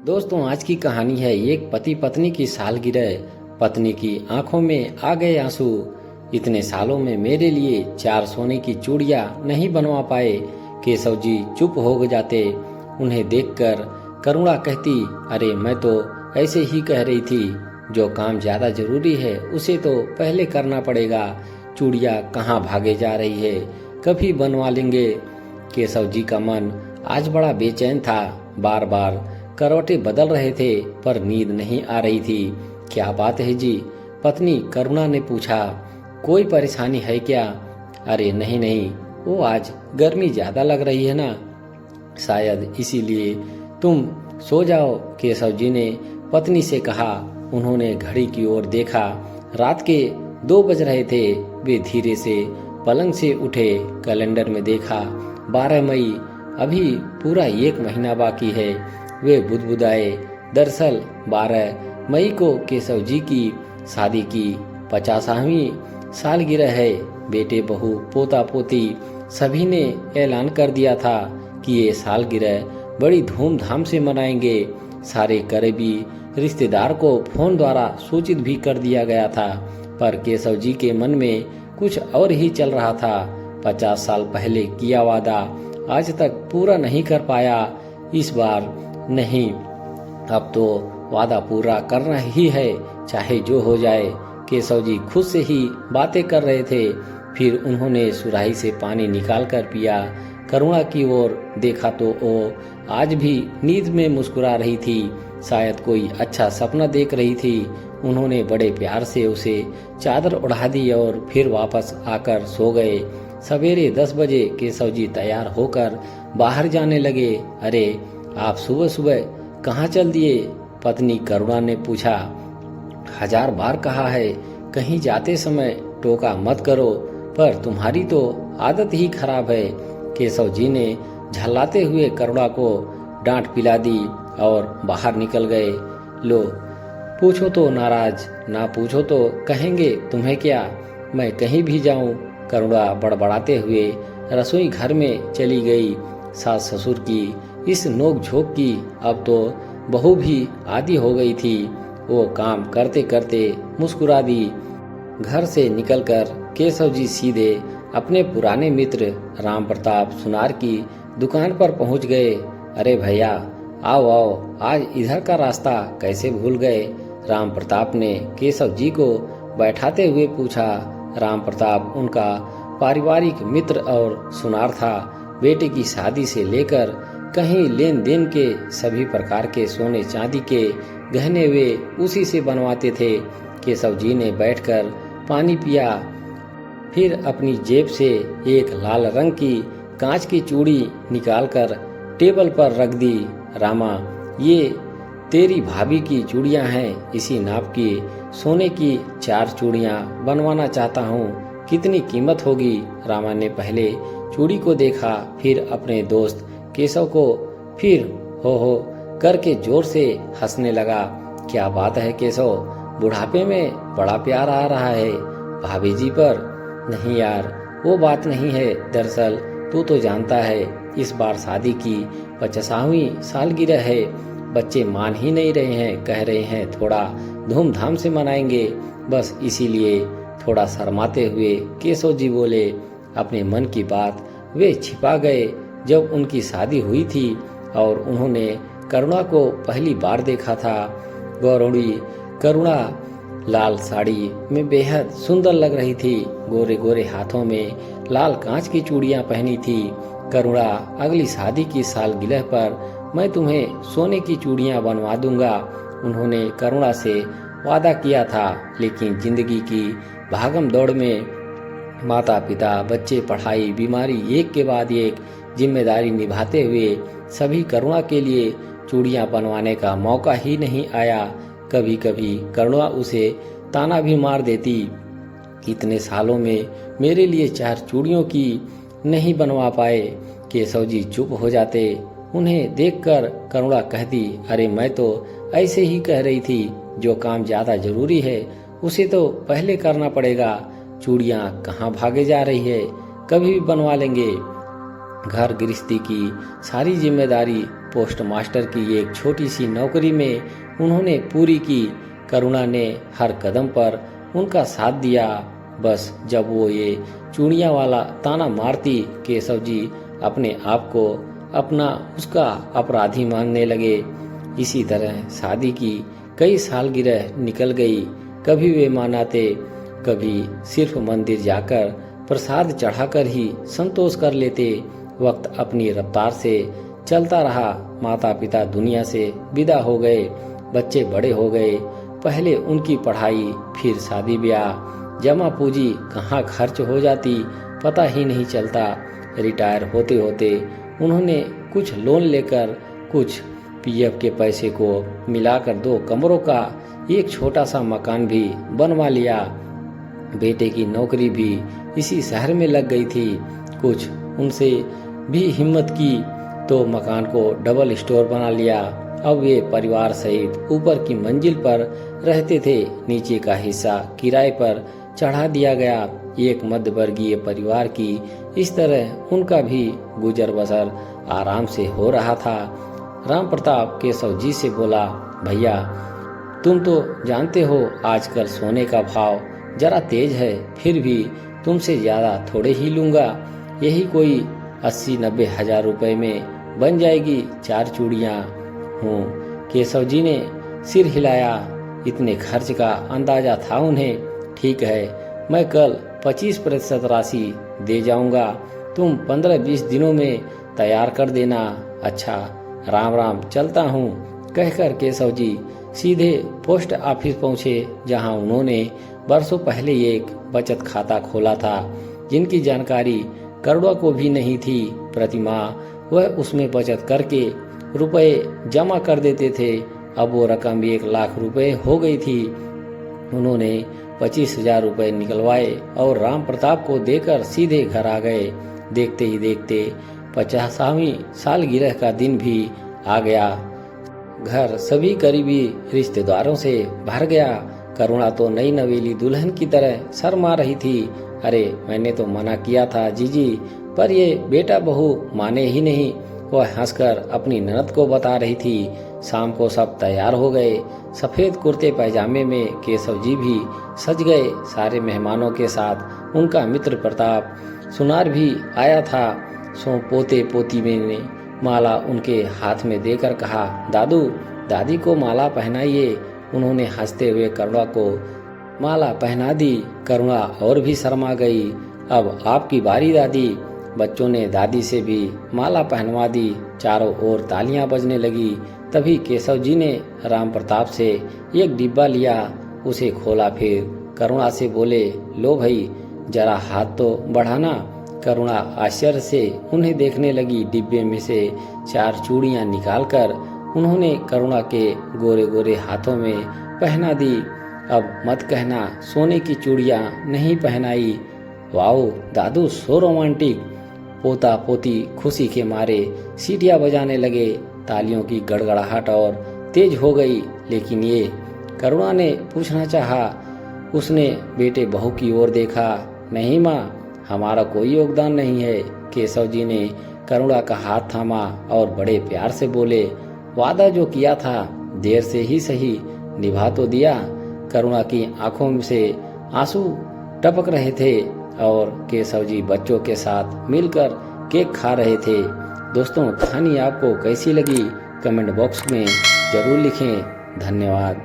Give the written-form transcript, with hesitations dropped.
दोस्तों, आज की कहानी है एक पति पत्नी की सालगिरह। पत्नी की आंखों में आ गए आंसू। इतने सालों में मेरे लिए 4 सोने की चूड़ियां नहीं बनवा पाए। केशव जी चुप हो जाते। उन्हें देखकर करुणा कहती, अरे मैं तो ऐसे ही कह रही थी, जो काम ज्यादा जरूरी है उसे तो पहले करना पड़ेगा। चूड़ियां कहाँ भागे जा रही है, कभी बनवा लेंगे। केशव जी का मन आज बड़ा बेचैन था। बार बार करवटें बदल रहे थे पर नींद नहीं आ रही थी। क्या बात है जी? पत्नी करुणा ने पूछा। कोई परेशानी है क्या? अरे नहीं नहीं, वो आज गर्मी ज्यादा लग रही है ना, शायद इसीलिए। तुम सो जाओ, केशव जी ने पत्नी से कहा। उन्होंने घड़ी की ओर देखा। रात के 2 बज रहे थे। वे धीरे से पलंग से उठे। कैलेंडर में देखा 12 मई, अभी पूरा 1 महीना बाकी है। वे बुदबुदाए। दरअसल 12 मई को केशव जी की शादी की 50वीं सालगिरह है। बेटे बहू पोता पोती सभी ने ऐलान कर दिया था कि ये सालगिरह बड़ी धूमधाम से मनाएंगे। सारे करीबी रिश्तेदार को फोन द्वारा सूचित भी कर दिया गया था। पर केशव जी के मन में कुछ और ही चल रहा था। 50 साल पहले किया वादा आज तक पूरा नहीं कर पाया। इस बार नहीं, अब तो वादा पूरा करना ही है, चाहे जो हो जाए। केशव जी खुद से ही बातें कर रहे थे। फिर उन्होंने सुराही से पानी निकालकर पिया। करुणा की ओर देखा तो वो आज भी नींद में मुस्कुरा रही थी, शायद कोई अच्छा सपना देख रही थी। उन्होंने बड़े प्यार से उसे चादर उड़ा दी और फिर वापस आकर सो गए। सवेरे 10 बजे केशव जी तैयार होकर बाहर जाने लगे। अरे आप सुबह सुबह कहाँ चल दिए? पत्नी करुणा ने पूछा। 1000 बार कहा है, कहीं जाते समय टोका मत करो, पर तुम्हारी तो आदत ही खराब है। केशव जी ने झल्लाते हुए करुणा को डांट पिला दी और बाहर निकल गए। लो, पूछो तो नाराज, ना पूछो तो कहेंगे तुम्हें क्या, मैं कहीं भी जाऊं। करुणा बड़बड़ाते हुए रसोई घर में चली गई। सास ससुर की इस नोक झोंक की अब तो बहू भी आदी हो गई थी। वो काम करते करते मुस्कुरा दी। घर से निकलकर केशव जी सीधे अपने पुराने मित्र राम प्रताप सुनार की दुकान पर पहुंच गए। अरे भैया, आओ आओ, आज इधर का रास्ता कैसे भूल गए? राम प्रताप ने केशव जी को बैठाते हुए पूछा। राम प्रताप उनका पारिवारिक मित्र और सुनार था। बेटे की शादी से लेकर कहीं लेन देन के सभी प्रकार के सोने चांदी के गहने वे उसी से बनवाते थे। केशव जी ने बैठकर पानी पिया, फिर अपनी जेब से एक लाल रंग की कांच की चूड़ी निकालकर टेबल पर रख दी। रामा, ये तेरी भाभी की चूड़ियां हैं, इसी नाप की सोने की 4 चूड़ियां बनवाना चाहता हूँ। कितनी कीमत होगी? रामा ने पहले चूड़ी को देखा, फिर अपने दोस्त केशव को, फिर हो करके जोर से हंसने लगा। क्या बात है केशव, बुढ़ापे में बड़ा प्यार आ रहा है भाभी जी पर। नहीं यार, वो बात नहीं है। दरअसल तू तो जानता है, इस बार शादी की 50वीं सालगिरह है। बच्चे मान ही नहीं रहे हैं, कह रहे हैं थोड़ा धूमधाम से मनाएंगे। बस इसीलिए थोड़ा शर्माते हुए केशव जी बोले। अपने मन की बात वे छिपा गए। जब उनकी शादी हुई थी और उन्होंने करुणा को पहली बार देखा था, गौरवड़ी करुणा लाल साड़ी में बेहद सुंदर लग रही थी। गोरे गोरे हाथों में लाल कांच की चूड़ियां पहनी थी। करुणा, अगली शादी की सालगिरह पर मैं तुम्हें सोने की चूड़ियां बनवा दूंगा। उन्होंने करुणा से वादा किया था, लेकिन जिंदगी की भागम दौड़ में माता पिता, बच्चे, पढ़ाई, बीमारी, एक के बाद एक जिम्मेदारी निभाते हुए सभी करुणा के लिए चूड़ियां बनवाने का मौका ही नहीं आया। कभी कभी करुणा उसे ताना भी मार देती, इतने सालों में मेरे लिए 4 चूड़ियों की नहीं बनवा पाए। केशव जी चुप हो जाते। उन्हें देखकर करुणा कहती, अरे मैं तो ऐसे ही कह रही थी, जो काम ज्यादा जरूरी है उसे तो पहले करना पड़ेगा। चूड़ियां कहाँ भागे जा रही है, कभी भी बनवा लेंगे। घर गृहस्थी की सारी जिम्मेदारी पोस्ट मास्टर की एक छोटी सी नौकरी में उन्होंने पूरी की। करुणा ने हर कदम पर उनका साथ दिया। बस जब वो ये चूड़ियाँ वाला ताना मारती, केशव जी अपने आप को अपना उसका अपराधी मानने लगे। इसी तरह शादी की कई सालगिरह निकल गई। कभी वे मनाते, कभी सिर्फ मंदिर जाकर प्रसाद चढ़ाकर ही संतोष कर लेते। वक्त अपनी रफ्तार से चलता रहा। माता पिता दुनिया से विदा हो गए, बच्चे बड़े हो गए। पहले उनकी पढ़ाई, फिर शादी ब्याह, जमा पूंजी कहाँ खर्च हो जाती पता ही नहीं चलता। रिटायर होते होते उन्होंने कुछ लोन लेकर कुछ पीएफ के पैसे को मिलाकर 2 कमरों का एक छोटा सा मकान भी बनवा लिया। बेटे की नौकरी भी इसी शहर में लग गई थी। कुछ उनसे भी हिम्मत की तो मकान को डबल स्टोर बना लिया। अब वे परिवार सहित ऊपर की मंजिल पर रहते थे, नीचे का हिस्सा किराए पर चढ़ा दिया गया। एक मध्य वर्गीय परिवार की इस तरह उनका भी गुजर बसर आराम से हो रहा था। राम प्रताप केशव जी से बोला, भैया तुम तो जानते हो आजकल सोने का भाव जरा तेज है, फिर भी तुमसे ज्यादा थोड़े ही लूंगा। यही कोई 80-90 हजार रुपए में बन जाएगी 4 चूड़ियाँ। केशव जी ने सिर हिलाया। इतने खर्च का अंदाजा था उन्हें। ठीक है, मैं कल 25% राशि दे जाऊंगा, तुम 15-20 दिनों में तैयार कर देना। अच्छा, राम राम, चलता हूँ, कहकर केशव जी सीधे पोस्ट ऑफिस पहुँचे, जहाँ उन्होंने वर्षों पहले एक बचत खाता खोला था, जिनकी जानकारी करुणा को भी नहीं थी। प्रतिमाह वह उसमें बचत करके रुपए जमा कर देते थे। अब वो रकम 1 लाख रुपए हो गई थी। उन्होंने 25,000 रुपए निकलवाए और राम प्रताप को देकर सीधे घर आ गए। देखते ही देखते 50वीं सालगिरह का दिन भी आ गया। घर सभी करीबी रिश्तेदारों से भर गया। करुणा तो नई नवेली दुल्हन की तरह शर्मा रही थी। अरे, मैंने तो मना किया था जीजी, पर ये बेटा बहू माने ही नहीं। वह हंसकर अपनी ननद को बता रही थी। शाम को सब तैयार हो गए। सफेद कुर्ते पैजामे में केशव जी भी सज गए। सारे मेहमानों के साथ उनका मित्र प्रताप सुनार भी आया था। सो पोते पोती में ने माला उनके हाथ में देकर कहा, दादू दादी को माला पहनाइए। उन्होंने हंसते हुए करुणा को माला पहना दी। करुणा और भी शर्मा गई। अब आपकी बारी दादी। बच्चों ने दादी से भी माला पहनवा दी। चारों ओर तालियां बजने लगी। तभी केशव जी ने राम प्रताप से एक डिब्बा लिया, उसे खोला, फिर करुणा से बोले, लो भाई जरा हाथ तो बढ़ाना। करुणा आश्चर्य से उन्हें देखने लगी। डिब्बे में से 4 चूड़ियां निकालकर उन्होंने करुणा के गोरे गोरे हाथों में पहना दी। अब मत कहना सोने की चूड़ियां नहीं पहनाई। वाओ दादू, सो रोमांटिक। पोता पोती खुशी के मारे सीटियां बजाने लगे। तालियों की गड़गड़ाहट और तेज हो गई। लेकिन ये करुणा ने पूछना चाहा। उसने बेटे बहू की ओर देखा। नहीं माँ, हमारा कोई योगदान नहीं है। केशव जी ने करुणा का हाथ थामा और बड़े प्यार से बोले, वादा जो किया था देर से ही सही निभा तो दिया। करुणा की आंखों से आंसू टपक रहे थे और केशव जी बच्चों के साथ मिलकर केक खा रहे थे। दोस्तों, कहानी आपको कैसी लगी कमेंट बॉक्स में जरूर लिखें। धन्यवाद।